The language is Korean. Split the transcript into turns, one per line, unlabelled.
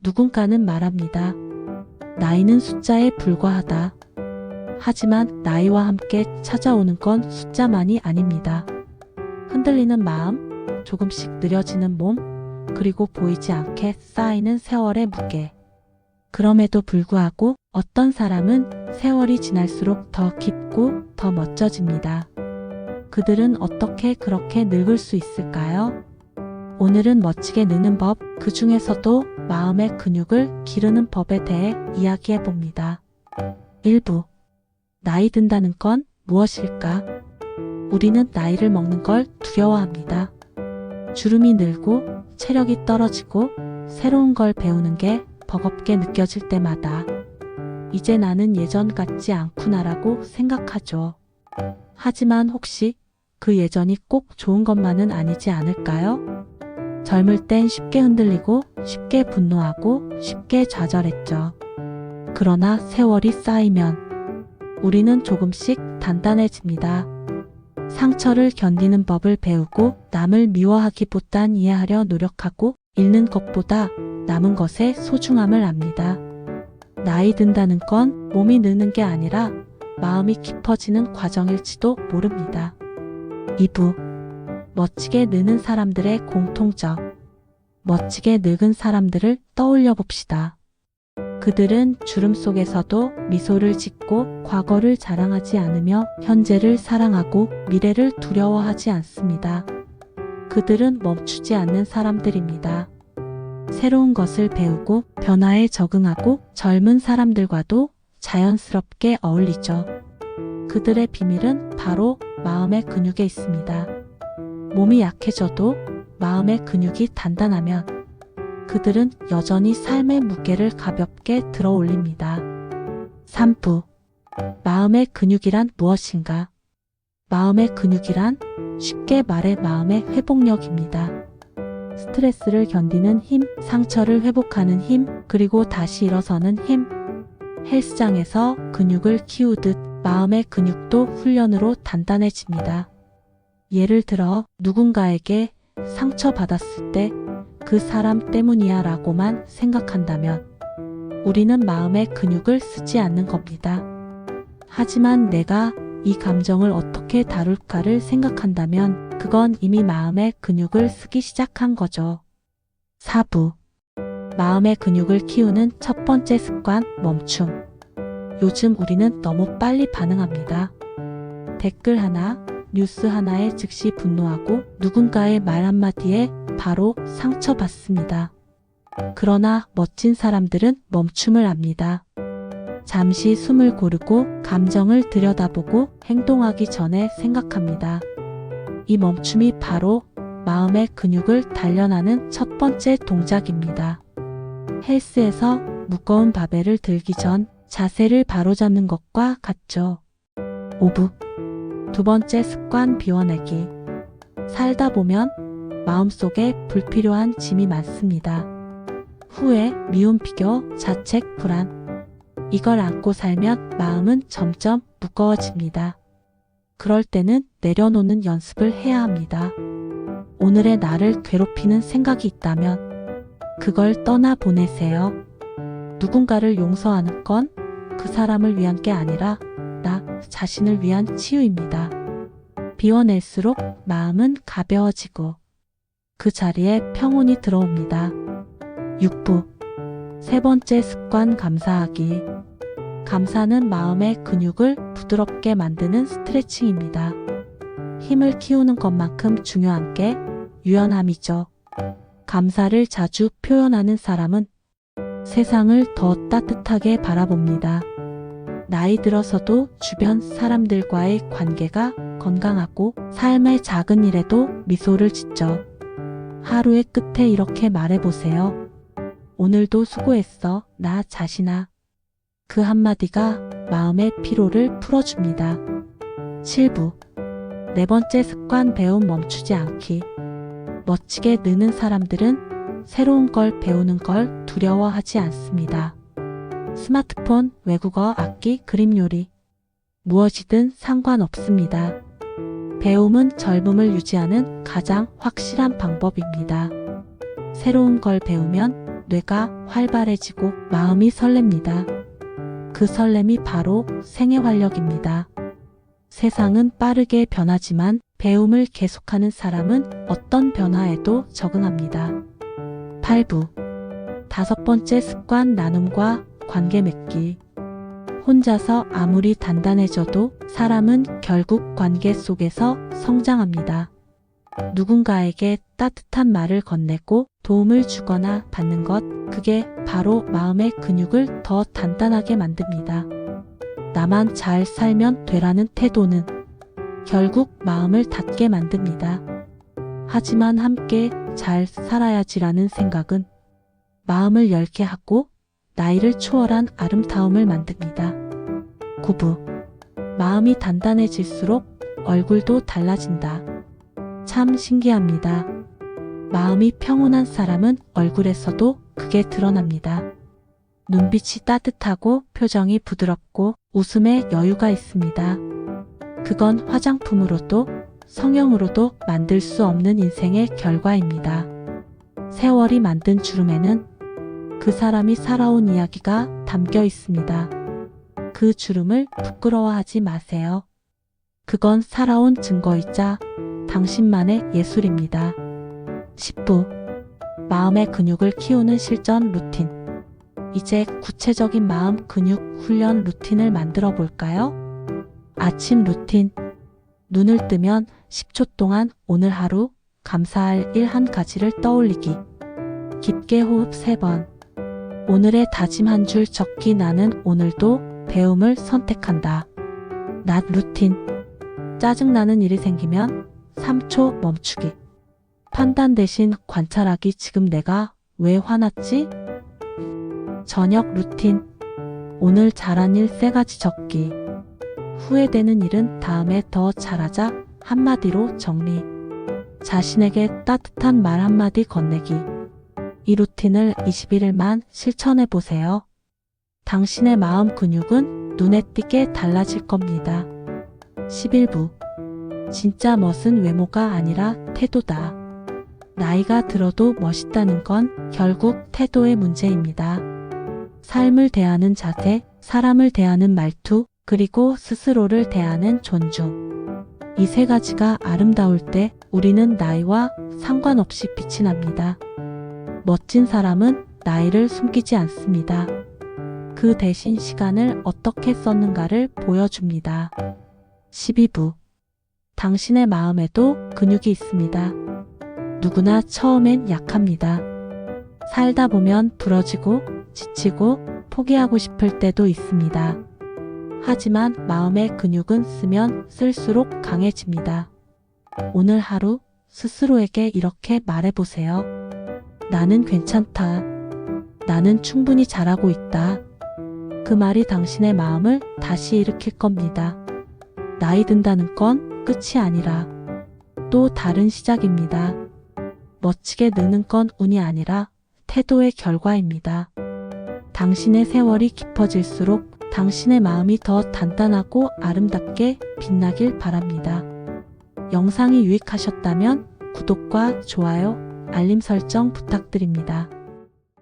누군가는 말합니다. 나이는 숫자에 불과하다. 하지만 나이와 함께 찾아오는 건 숫자만이 아닙니다. 흔들리는 마음, 조금씩 느려지는 몸, 그리고 보이지 않게 쌓이는 세월의 무게. 그럼에도 불구하고 어떤 사람은 세월이 지날수록 더 깊고 더 멋져집니다. 그들은 어떻게 그렇게 늙을 수 있을까요? 오늘은 멋지게 늙는 법, 그 중에서도 마음의 근육을 기르는 법에 대해 이야기해 봅니다. 1부. 나이 든다는 건 무엇일까? 우리는 나이를 먹는 걸 두려워합니다. 주름이 늘고 체력이 떨어지고 새로운 걸 배우는 게 버겁게 느껴질 때마다 이제 나는 예전 같지 않구나라고 생각하죠. 하지만 혹시 그 예전이 꼭 좋은 것만은 아니지 않을까요? 젊을 땐 쉽게 흔들리고 쉽게 분노하고 쉽게 좌절했죠. 그러나 세월이 쌓이면 우리는 조금씩 단단해집니다. 상처를 견디는 법을 배우고 남을 미워하기보단 이해하려 노력하고 잃는 것보다 남은 것의 소중함을 압니다. 나이 든다는 건 몸이 늙는 게 아니라 마음이 깊어지는 과정일지도 모릅니다. 2부. 멋지게 늙는 사람들의 공통점. 멋지게 늙은 사람들을 떠올려 봅시다. 그들은 주름 속에서도 미소를 짓고 과거를 자랑하지 않으며 현재를 사랑하고 미래를 두려워하지 않습니다. 그들은 멈추지 않는 사람들입니다. 새로운 것을 배우고 변화에 적응하고 젊은 사람들과도 자연스럽게 어울리죠. 그들의 비밀은 바로 마음의 근육에 있습니다. 몸이 약해져도 마음의 근육이 단단하면 그들은 여전히 삶의 무게를 가볍게 들어 올립니다. 3부. 마음의 근육이란 무엇인가? 마음의 근육이란 쉽게 말해 마음의 회복력입니다. 스트레스를 견디는 힘, 상처를 회복하는 힘, 그리고 다시 일어서는 힘. 헬스장에서 근육을 키우듯 마음의 근육도 훈련으로 단단해집니다. 예를 들어 누군가에게 상처받았을 때 그 사람 때문이야 라고만 생각한다면 우리는 마음의 근육을 쓰지 않는 겁니다. 하지만 내가 이 감정을 어떻게 다룰까를 생각한다면 그건 이미 마음의 근육을 쓰기 시작한 거죠. 4부. 마음의 근육을 키우는 첫 번째 습관, 멈춤. 요즘 우리는 너무 빨리 반응합니다. 댓글 하나, 뉴스 하나에 즉시 분노하고 누군가의 말 한마디에 바로 상처받습니다. 그러나 멋진 사람들은 멈춤을 합니다. 잠시 숨을 고르고 감정을 들여다보고 행동하기 전에 생각합니다. 이 멈춤이 바로 마음의 근육을 단련하는 첫 번째 동작입니다. 헬스에서 무거운 바벨을 들기 전 자세를 바로잡는 것과 같죠. 5부. 두 번째 습관, 비워내기. 살다 보면 마음속에 불필요한 짐이 많습니다. 후회, 미움, 비교, 자책, 불안. 이걸 안고 살면 마음은 점점 무거워집니다. 그럴 때는 내려놓는 연습을 해야 합니다. 오늘의 나를 괴롭히는 생각이 있다면 그걸 떠나보내세요. 누군가를 용서하는 건 그 사람을 위한 게 아니라 나 자신을 위한 치유입니다. 비워낼수록 마음은 가벼워지고 그 자리에 평온이 들어옵니다. 6부. 세 번째 습관, 감사하기. 감사는 마음의 근육을 부드럽게 만드는 스트레칭입니다. 힘을 키우는 것만큼 중요한 게 유연함이죠. 감사를 자주 표현하는 사람은 세상을 더 따뜻하게 바라봅니다. 나이 들어서도 주변 사람들과의 관계가 건강하고 삶의 작은 일에도 미소를 짓죠. 하루의 끝에 이렇게 말해보세요. 오늘도 수고했어, 나 자신아. 그 한마디가 마음의 피로를 풀어줍니다. 7부. 네 번째 습관, 배움, 멈추지 않기. 멋지게 느는 사람들은 새로운 걸 배우는 걸 두려워하지 않습니다. 스마트폰, 외국어, 악기, 그림, 요리. 무엇이든 상관없습니다. 배움은 젊음을 유지하는 가장 확실한 방법입니다. 새로운 걸 배우면 뇌가 활발해지고 마음이 설렙니다. 그 설렘이 바로 생애 활력입니다. 세상은 빠르게 변하지만 배움을 계속하는 사람은 어떤 변화에도 적응합니다. 8부. 다섯 번째 습관 나눔과 관계 맺기. 혼자서 아무리 단단해져도 사람은 결국 관계 속에서 성장합니다. 누군가에게 따뜻한 말을 건네고 도움을 주거나 받는 것, 그게 바로 마음의 근육을 더 단단하게 만듭니다. 나만 잘 살면 되라는 태도는 결국 마음을 닫게 만듭니다. 하지만 함께 잘 살아야지라는 생각은 마음을 열게 하고 나이를 초월한 아름다움을 만듭니다. 9부. 마음이 단단해질수록 얼굴도 달라진다. 참 신기합니다. 마음이 평온한 사람은 얼굴에서도 그게 드러납니다. 눈빛이 따뜻하고 표정이 부드럽고 웃음에 여유가 있습니다. 그건 화장품으로도 성형으로도 만들 수 없는 인생의 결과입니다. 세월이 만든 주름에는 그 사람이 살아온 이야기가 담겨 있습니다. 그 주름을 부끄러워하지 마세요. 그건 살아온 증거이자 당신만의 예술입니다. 10부. 마음의 근육을 키우는 실전 루틴. 이제 구체적인 마음 근육 훈련 루틴을 만들어 볼까요? 아침 루틴. 눈을 뜨면 10초 동안 오늘 하루 감사할 일 한 가지를 떠올리기. 깊게 호흡 3번. 오늘의 다짐 한 줄 적기. 나는 오늘도 배움을 선택한다. 낮 루틴. 짜증나는 일이 생기면 3초 멈추기. 판단 대신 관찰하기. 지금 내가 왜 화났지? 저녁 루틴. 오늘 잘한 일 3가지 적기. 후회되는 일은 다음에 더 잘하자. 한마디로 정리. 자신에게 따뜻한 말 한마디 건네기. 이 루틴을 21일만 실천해 보세요. 당신의 마음 근육은 눈에 띄게 달라질 겁니다. 11부. 진짜 멋은 외모가 아니라 태도다. 나이가 들어도 멋있다는 건 결국 태도의 문제입니다. 삶을 대하는 자세, 사람을 대하는 말투, 그리고 스스로를 대하는 존중. 이 3가지가 아름다울 때 우리는 나이와 상관없이 빛이 납니다. 멋진 사람은 나이를 숨기지 않습니다. 그 대신 시간을 어떻게 썼는가를 보여줍니다. 12부. 당신의 마음에도 근육이 있습니다. 누구나 처음엔 약합니다. 살다 보면 부러지고 지치고 포기하고 싶을 때도 있습니다. 하지만 마음의 근육은 쓰면 쓸수록 강해집니다. 오늘 하루 스스로에게 이렇게 말해보세요. 나는 괜찮다. 나는 충분히 잘하고 있다. 그 말이 당신의 마음을 다시 일으킬 겁니다. 나이 든다는 건 끝이 아니라 또 다른 시작입니다. 멋지게 늙는 건 운이 아니라 태도의 결과입니다. 당신의 세월이 깊어질수록 당신의 마음이 더 단단하고 아름답게 빛나길 바랍니다. 영상이 유익하셨다면 구독과 좋아요, 알림 설정 부탁드립니다.